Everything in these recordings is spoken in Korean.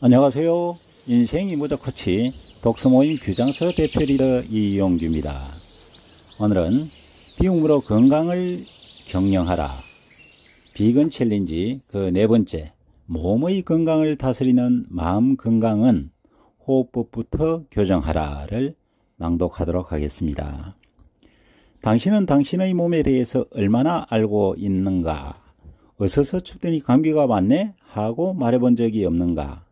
안녕하세요. 인생이 무조 코치 독서모임 규장서 대표 리더 이용규입니다. 오늘은 비움으로 건강을 경영하라. 비건 챌린지 그 네 번째, 몸의 건강을 다스리는 마음 건강은 호흡법부터 교정하라를 낭독하도록 하겠습니다. 당신은 당신의 몸에 대해서 얼마나 알고 있는가? 어서서 춥더니 감기가 왔네? 하고 말해본 적이 없는가?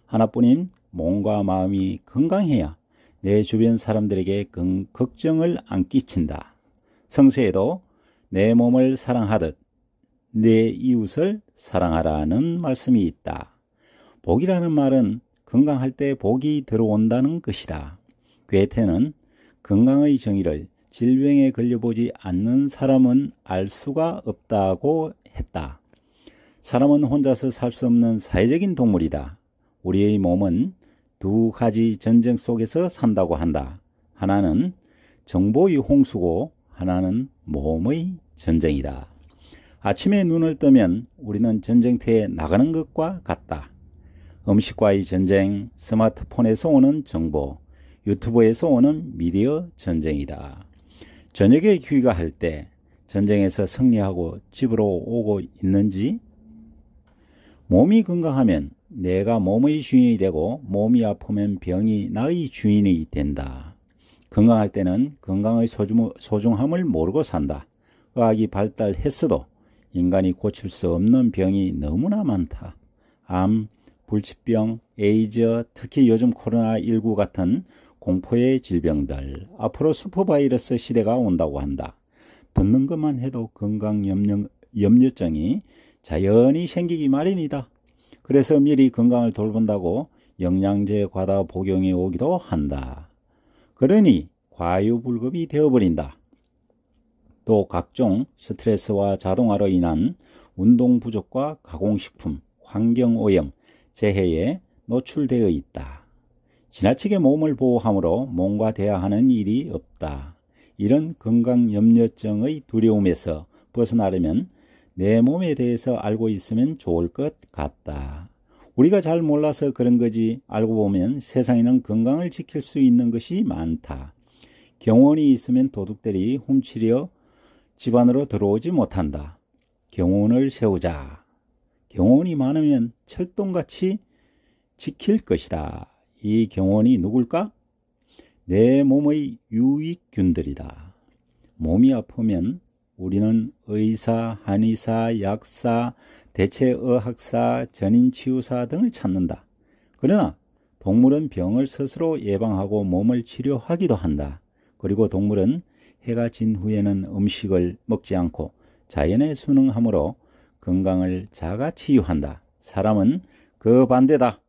하나뿐인 몸과 마음이 건강해야 내 주변 사람들에게 걱정을 안 끼친다. 성서에도 내 몸을 사랑하듯 내 이웃을 사랑하라는 말씀이 있다. 복이라는 말은 건강할 때 복이 들어온다는 것이다. 괴테는 건강의 정의를 질병에 걸려보지 않는 사람은 알 수가 없다고 했다. 사람은 혼자서 살 수 없는 사회적인 동물이다. 우리의 몸은 두 가지 전쟁 속에서 산다고 한다. 하나는 정보의 홍수고 하나는 몸의 전쟁이다. 아침에 눈을 뜨면 우리는 전쟁터에 나가는 것과 같다. 음식과의 전쟁, 스마트폰에서 오는 정보, 유튜브에서 오는 미디어 전쟁이다. 저녁에 귀가할 때 전쟁에서 승리하고 집으로 오고 있는지? 몸이 건강하면 내가 몸의 주인이 되고 몸이 아프면 병이 나의 주인이 된다. 건강할 때는 건강의 소중함을 모르고 산다. 의학이 발달했어도 인간이 고칠 수 없는 병이 너무나 많다. 암, 불치병, 에이즈, 특히 요즘 코로나19 같은 공포의 질병들, 앞으로 슈퍼바이러스 시대가 온다고 한다. 듣는 것만 해도 건강 염려증이 자연히 생기기 마련이다. 그래서 미리 건강을 돌본다고 영양제 과다 복용이 오기도 한다. 그러니 과유불급이 되어버린다. 또 각종 스트레스와 자동화로 인한 운동 부족과 가공식품, 환경오염, 재해에 노출되어 있다. 지나치게 몸을 보호함으로 몸과 대화하는 일이 없다. 이런 건강 염려증의 두려움에서 벗어나려면 내 몸에 대해서 알고 있으면 좋을 것 같다. 우리가 잘 몰라서 그런 거지 알고 보면 세상에는 건강을 지킬 수 있는 것이 많다. 경호원이 있으면 도둑들이 훔치려 집 안으로 들어오지 못한다. 경호원을 세우자. 경호원이 많으면 철동같이 지킬 것이다. 이 경호원이 누굴까? 내 몸의 유익균들이다. 몸이 아프면 우리는 의사, 한의사, 약사, 대체의학사, 전인치유사 등을 찾는다. 그러나 동물은 병을 스스로 예방하고 몸을 치료하기도 한다. 그리고 동물은 해가 진 후에는 음식을 먹지 않고 자연에 순응하므로 건강을 자가치유한다. 사람은 그 반대다.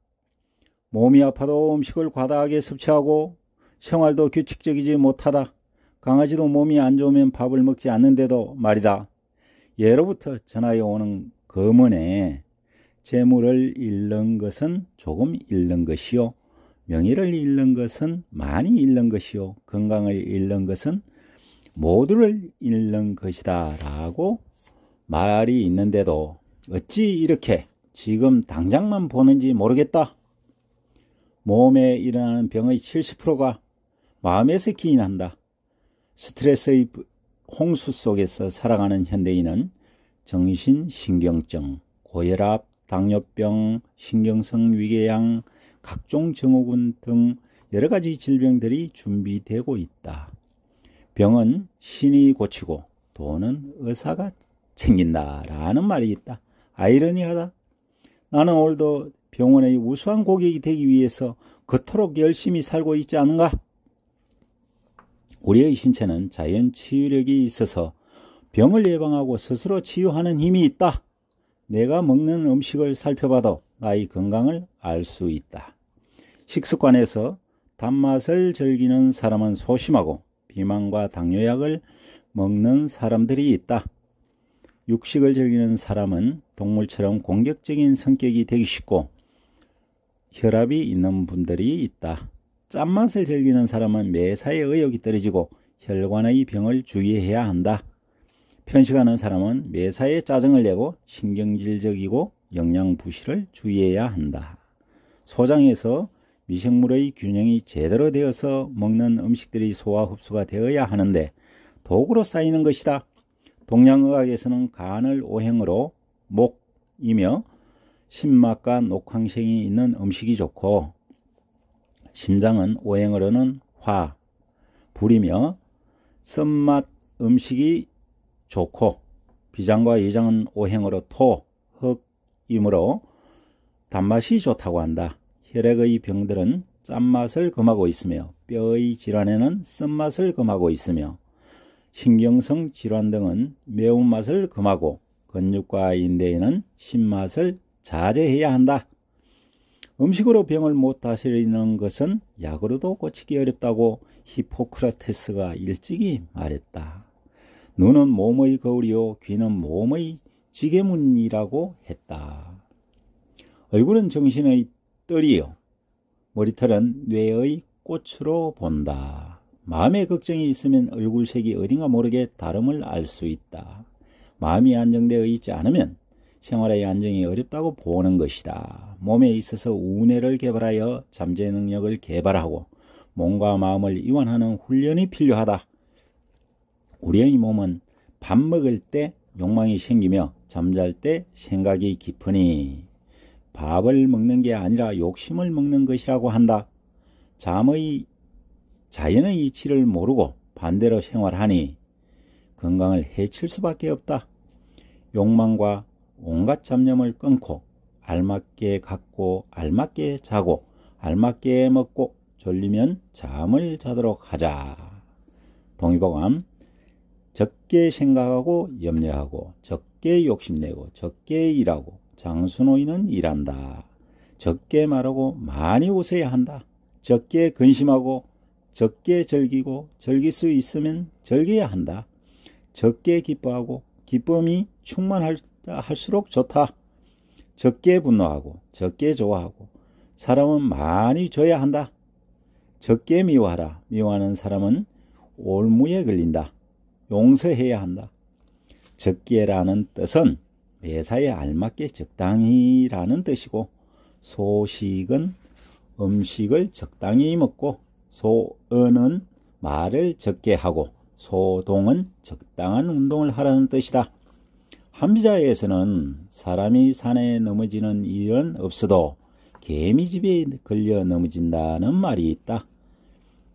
몸이 아파도 음식을 과다하게 섭취하고 생활도 규칙적이지 못하다. 강아지도 몸이 안 좋으면 밥을 먹지 않는데도 말이다. 예로부터 전하여 오는 거문에 재물을 잃는 것은 조금 잃는 것이요, 명예를 잃는 것은 많이 잃는 것이요, 건강을 잃는 것은 모두를 잃는 것이다 라고 말이 있는데도 어찌 이렇게 지금 당장만 보는지 모르겠다. 몸에 일어나는 병의 70%가 마음에서 기인한다. 스트레스의 홍수 속에서 살아가는 현대인은 정신신경증, 고혈압, 당뇨병, 신경성 위궤양, 각종 증후군 등 여러 가지 질병들이 준비되고 있다. 병은 신이 고치고 돈은 의사가 챙긴다라는 말이 있다. 아이러니하다. 나는 오늘도 병원의 우수한 고객이 되기 위해서 그토록 열심히 살고 있지 않은가? 우리의 신체는 자연 치유력이 있어서 병을 예방하고 스스로 치유하는 힘이 있다. 내가 먹는 음식을 살펴봐도 나의 건강을 알 수 있다. 식습관에서 단맛을 즐기는 사람은 소심하고 비만과 당뇨약을 먹는 사람들이 있다. 육식을 즐기는 사람은 동물처럼 공격적인 성격이 되기 쉽고 혈압이 있는 분들이 있다. 짠맛을 즐기는 사람은 매사에 의욕이 떨어지고 혈관의 병을 주의해야 한다. 편식하는 사람은 매사에 짜증을 내고 신경질적이고 영양부실을 주의해야 한다. 소장에서 미생물의 균형이 제대로 되어서 먹는 음식들이 소화 흡수가 되어야 하는데 독으로 쌓이는 것이다. 동양의학에서는 간을 오행으로 목이며 신맛과 녹황색이 있는 음식이 좋고 심장은 오행으로는 화, 불이며 쓴맛 음식이 좋고 비장과 이장은 오행으로 토, 흙이므로 단맛이 좋다고 한다. 혈액의 병들은 짠맛을 금하고 있으며 뼈의 질환에는 쓴맛을 금하고 있으며 신경성 질환 등은 매운맛을 금하고 근육과 인대에는 신맛을 자제해야 한다. 음식으로 병을 못 다스리는 것은 약으로도 고치기 어렵다고 히포크라테스가 일찍이 말했다. 눈은 몸의 거울이요 귀는 몸의 지게문이라고 했다. 얼굴은 정신의 뜰이요 머리털은 뇌의 꽃으로 본다. 마음에 걱정이 있으면 얼굴색이 어딘가 모르게 다름을 알 수 있다. 마음이 안정되어 있지 않으면 생활의 안정이 어렵다고 보는 것이다. 몸에 있어서 우뇌를 개발하여 잠재 능력을 개발하고 몸과 마음을 이완하는 훈련이 필요하다. 우리의 몸은 밥 먹을 때 욕망이 생기며 잠잘 때 생각이 깊으니 밥을 먹는 게 아니라 욕심을 먹는 것이라고 한다. 자연의 이치를 모르고 반대로 생활하니 건강을 해칠 수밖에 없다. 욕망과 온갖 잡념을 끊고 알맞게 갖고 알맞게 자고 알맞게 먹고 졸리면 잠을 자도록 하자. 동의보감. 적게 생각하고 염려하고 적게 욕심내고 적게 일하고 장수노인은 일한다. 적게 말하고 많이 웃어야 한다. 적게 근심하고 적게 즐기고 즐길 수 있으면 즐겨야 한다. 적게 기뻐하고 기쁨이 충만할수록 좋다. 적게 분노하고 적게 좋아하고 사람은 많이 줘야 한다. 적게 미워하라. 미워하는 사람은 올무에 걸린다. 용서해야 한다. 적게라는 뜻은 매사에 알맞게 적당히라는 뜻이고 소식은 음식을 적당히 먹고 소언은 말을 적게 하고 소동은 적당한 운동을 하라는 뜻이다. 함지자에서는 사람이 산에 넘어지는 일은 없어도 개미집에 걸려 넘어진다는 말이 있다.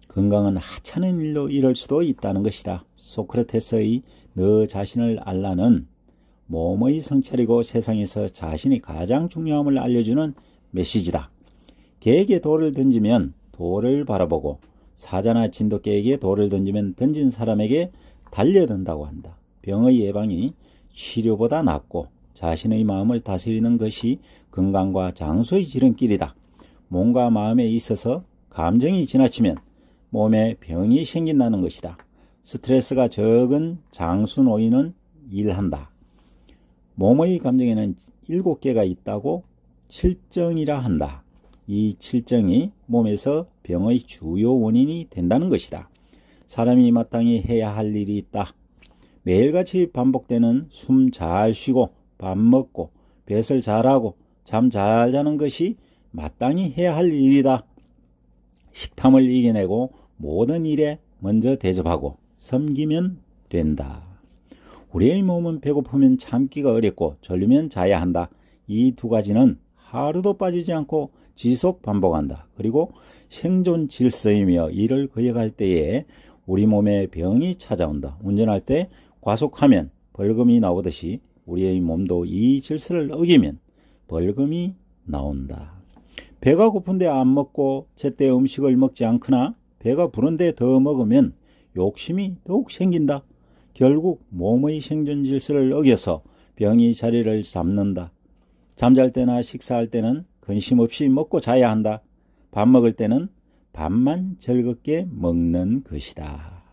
건강은 하찮은 일로 이럴 수도 있다는 것이다. 소크라테스의 너 자신을 알라는 몸의 성찰이고 세상에서 자신이 가장 중요함을 알려주는 메시지다. 개에게 돌을 던지면 돌을 바라보고 사자나 진돗개에게 돌을 던지면 던진 사람에게 달려든다고 한다. 병의 예방이 치료보다 낫고 자신의 마음을 다스리는 것이 건강과 장수의 지름길이다. 몸과 마음에 있어서 감정이 지나치면 몸에 병이 생긴다는 것이다. 스트레스가 적은 장수 노인은 일한다. 몸의 감정에는 7개가 있다고 칠정이라 한다. 이 칠정이 몸에서 병의 주요 원인이 된다는 것이다. 사람이 마땅히 해야 할 일이 있다. 매일같이 반복되는 숨 잘 쉬고 밥 먹고 뱃을 잘하고 잠 잘 자는 것이 마땅히 해야 할 일이다. 식탐을 이겨내고 모든 일에 먼저 대접하고 섬기면 된다. 우리의 몸은 배고프면 참기가 어렵고 졸리면 자야 한다. 이 두 가지는 하루도 빠지지 않고 지속 반복한다. 그리고 생존 질서이며 이를 거역할 때에 우리 몸에 병이 찾아온다. 운전할 때 과속하면 벌금이 나오듯이 우리의 몸도 이 질서를 어기면 벌금이 나온다. 배가 고픈데 안 먹고 제때 음식을 먹지 않거나 배가 부른데 더 먹으면 욕심이 더욱 생긴다. 결국 몸의 생존 질서를 어겨서 병이 자리를 잡는다. 잠잘 때나 식사할 때는 근심 없이 먹고 자야 한다. 밥 먹을 때는 밥만 즐겁게 먹는 것이다.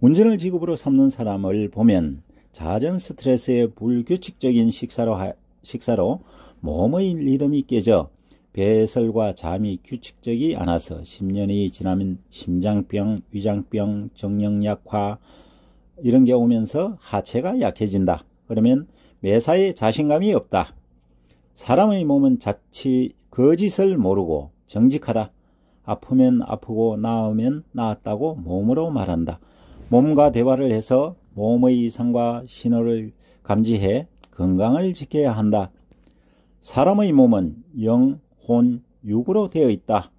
운전을 직업으로 삼는 사람을 보면 잦은 스트레스의 불규칙적인 식사로 몸의 리듬이 깨져 배설과 잠이 규칙적이 않아서 10년이 지나면 심장병, 위장병, 정력약화 이런 게 오면서 하체가 약해진다. 그러면 매사에 자신감이 없다. 사람의 몸은 거짓을 모르고 정직하다. 아프면 아프고 나으면 나았다고 몸으로 말한다. 몸과 대화를 해서 몸의 이상과 신호를 감지해 건강을 지켜야 한다. 사람의 몸은 영, 혼, 육으로 되어 있다.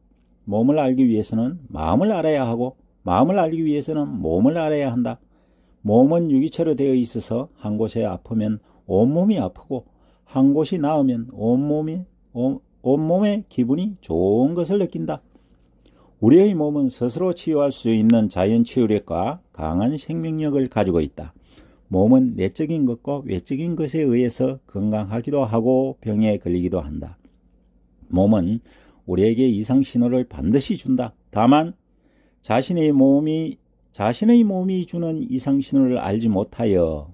몸을 알기 위해서는 마음을 알아야 하고 마음을 알기 위해서는 몸을 알아야 한다. 몸은 유기체로 되어 있어서 한 곳에 아프면 온몸이 아프고 한 곳이 나으면 온몸의 기분이 좋은 것을 느낀다. 우리의 몸은 스스로 치유할 수 있는 자연치유력과 강한 생명력을 가지고 있다. 몸은 내적인 것과 외적인 것에 의해서 건강하기도 하고 병에 걸리기도 한다. 몸은 우리에게 이상신호를 반드시 준다. 다만 자신의 몸이 주는 이상신호를 알지 못하여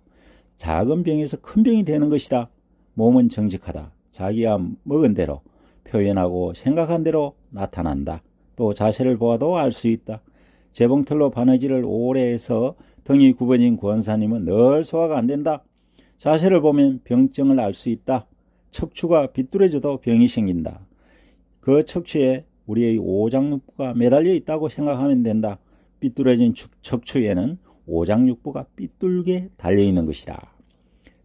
작은 병에서 큰 병이 되는 것이다. 몸은 정직하다. 자기가 먹은 대로 표현하고 생각한 대로 나타난다. 또 자세를 보아도 알 수 있다. 재봉틀로 바느질을 오래 해서 등이 굽어진 권사님은 늘 소화가 안 된다. 자세를 보면 병증을 알 수 있다. 척추가 비뚤어져도 병이 생긴다. 그 척추에 우리의 오장육부가 매달려 있다고 생각하면 된다. 삐뚤어진 척추에는 오장육부가 삐뚤게 달려있는 것이다.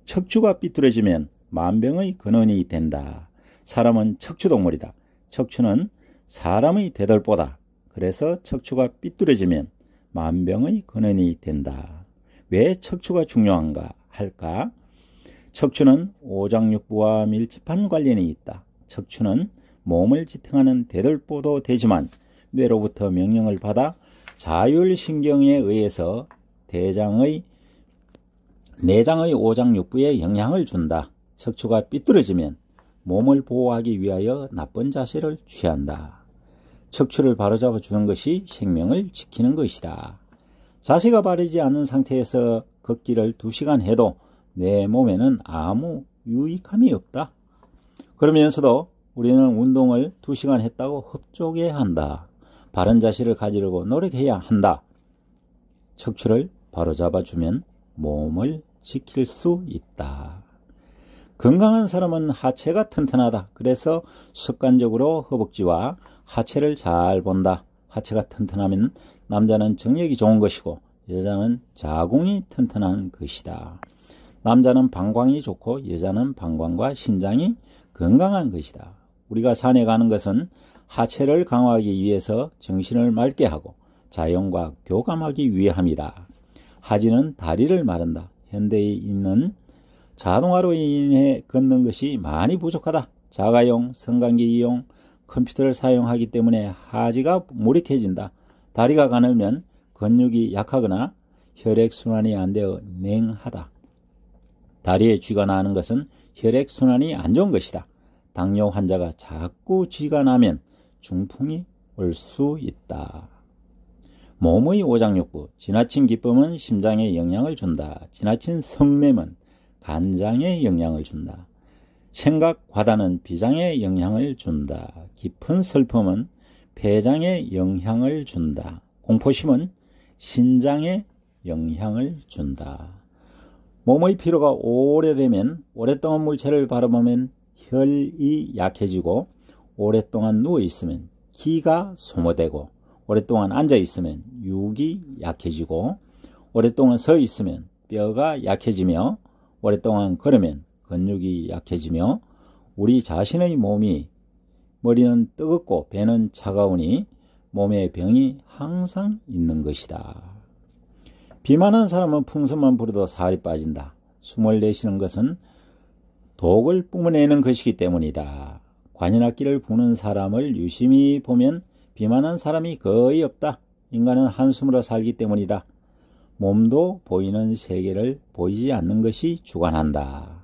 척추가 삐뚤어지면 만병의 근원이 된다. 사람은 척추동물이다. 척추는 사람의 대들보다. 그래서 척추가 삐뚤어지면 만병의 근원이 된다. 왜 척추가 중요한가 할까? 척추는 오장육부와 밀접한 관련이 있다. 척추는 몸을 지탱하는 대들보도 되지만 뇌로부터 명령을 받아 자율신경에 의해서 내장의 오장육부에 영향을 준다. 척추가 삐뚤어지면 몸을 보호하기 위하여 나쁜 자세를 취한다. 척추를 바로잡아 주는 것이 생명을 지키는 것이다. 자세가 바르지 않은 상태에서 걷기를 2시간 해도 내 몸에는 아무 유익함이 없다. 그러면서도 우리는 운동을 2시간 했다고 흡족해야 한다. 바른 자세를 가지려고 노력해야 한다. 척추를 바로잡아 주면 몸을 지킬 수 있다. 건강한 사람은 하체가 튼튼하다. 그래서 습관적으로 허벅지와 하체를 잘 본다. 하체가 튼튼하면 남자는 정력이 좋은 것이고 여자는 자궁이 튼튼한 것이다. 남자는 방광이 좋고 여자는 방광과 신장이 건강한 것이다. 우리가 산에 가는 것은 하체를 강화하기 위해서 정신을 맑게 하고 자연과 교감하기 위함이다. 하지는 다리를 마른다. 현대에 있는 자동화로 인해 걷는 것이 많이 부족하다. 자가용, 성관계 이용, 컴퓨터를 사용하기 때문에 하지가 무력해진다. 다리가 가늘면 근육이 약하거나 혈액순환이 안 되어 냉하다. 다리에 쥐가 나는 것은 혈액순환이 안 좋은 것이다. 당뇨 환자가 자꾸 쥐가 나면 중풍이 올 수 있다. 몸의 오장육부, 지나친 기쁨은 심장에 영향을 준다. 지나친 성냄은 간장에 영향을 준다. 생각 과다는 비장에 영향을 준다. 깊은 슬픔은 폐장에 영향을 준다. 공포심은 신장에 영향을 준다. 몸의 피로가 오래되면 오랫동안 물체를 바라보면 혈이 약해지고 오랫동안 누워있으면 기가 소모되고 오랫동안 앉아있으면 육이 약해지고 오랫동안 서있으면 뼈가 약해지며 오랫동안 걸으면 근육이 약해지며 우리 자신의 몸이 머리는 뜨겁고 배는 차가우니 몸에 병이 항상 있는 것이다. 비만한 사람은 풍선만 불어도 살이 빠진다. 숨을 내쉬는 것은 독을 뿜어내는 것이기 때문이다. 관현악기를 부는 사람을 유심히 보면 비만한 사람이 거의 없다. 인간은 한숨으로 살기 때문이다. 몸도 보이는 세계를 보이지 않는 것이 주관한다.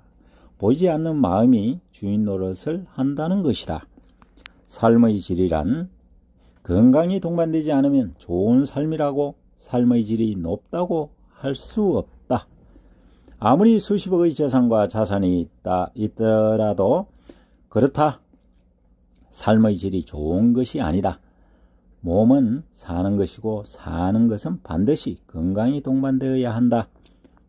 보이지 않는 마음이 주인 노릇을 한다는 것이다. 삶의 질이란 건강이 동반되지 않으면 좋은 삶이라고 삶의 질이 높다고 할 수 없다. 아무리 수십억의 재산과 자산이 있더라도 그렇다. 삶의 질이 좋은 것이 아니다. 몸은 사는 것이고 사는 것은 반드시 건강이 동반되어야 한다.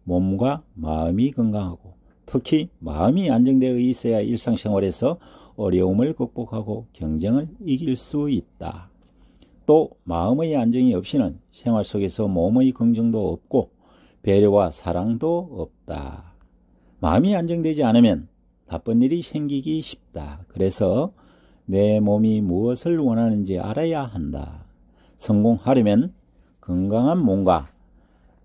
몸과 마음이 건강하고 특히 마음이 안정되어 있어야 일상생활에서 어려움을 극복하고 경쟁을 이길 수 있다. 또 마음의 안정이 없이는 생활 속에서 몸의 긍정도 없고 배려와 사랑도 없다. 마음이 안정되지 않으면 나쁜 일이 생기기 쉽다. 그래서 내 몸이 무엇을 원하는지 알아야 한다. 성공하려면 건강한 몸과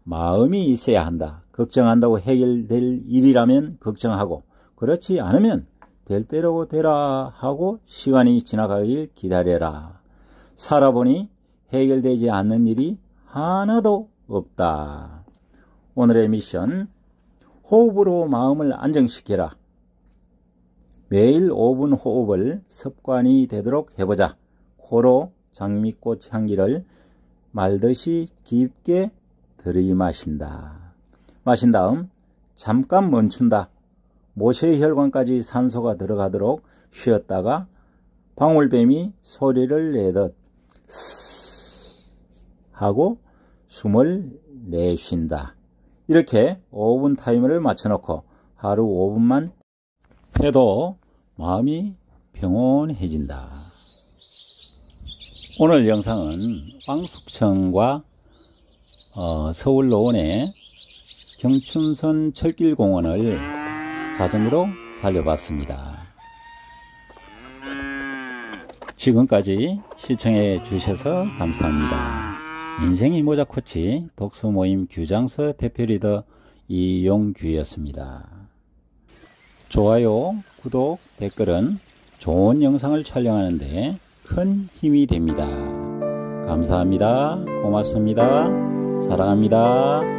마음이 있어야 한다. 걱정한다고 해결될 일이라면 걱정하고, 그렇지 않으면 될 대로 되라 하고 시간이 지나가길 기다려라. 살아보니 해결되지 않는 일이 하나도 없다. 오늘의 미션, 호흡으로 마음을 안정시켜라. 매일 5분 호흡을 습관이 되도록 해보자. 코로 장미꽃 향기를 말듯이 깊게 들이마신다. 마신 다음 잠깐 멈춘다. 모세혈관까지 산소가 들어가도록 쉬었다가 방울뱀이 소리를 내듯 하고 숨을 내쉰다. 이렇게 5분 타이머를 맞춰놓고 하루 5분만 해도 마음이 평온해진다. 오늘 영상은 왕숙청과 서울 노원의 경춘선 철길공원을 자전거로 달려봤습니다. 지금까지 시청해 주셔서 감사합니다. 인생이 모자 코치 독서 모임 규장서 대표 리더 이용규였습니다. 좋아요, 구독, 댓글은 좋은 영상을 촬영하는데 큰 힘이 됩니다. 감사합니다. 고맙습니다. 사랑합니다.